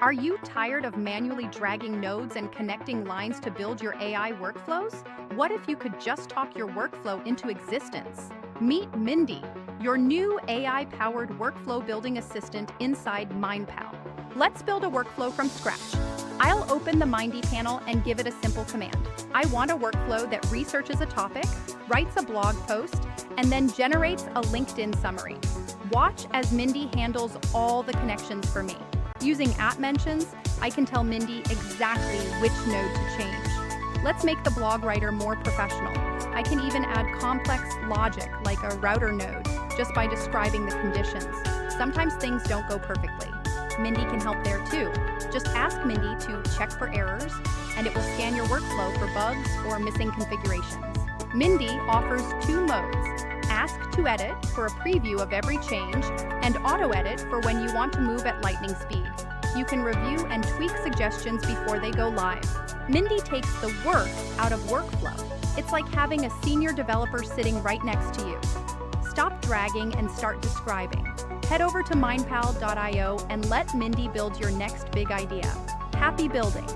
Are you tired of manually dragging nodes and connecting lines to build your AI workflows? What if you could just talk your workflow into existence? Meet Mindy, your new AI-powered workflow building assistant inside MindPal. Let's build a workflow from scratch. I'll open the Mindie panel and give it a simple command. I want a workflow that researches a topic, writes a blog post, and then generates a LinkedIn summary. Watch as Mindy handles all the connections for me. Using at mentions, I can tell Mindy exactly which node to change. Let's make the blog writer more professional. I can even add complex logic like a router node just by describing the conditions. Sometimes things don't go perfectly. Mindy can help there too. Just ask Mindy to check for errors, and it will scan your workflow for bugs or missing configurations. Mindy offers two modes: Ask to Edit for a preview of every change, and Auto Edit for when you want to move at lightning speed. You can review and tweak suggestions before they go live. Mindy takes the work out of workflow. It's like having a senior developer sitting right next to you. Stop dragging and start describing. Head over to mindpal.io and let Mindy build your next big idea. Happy building!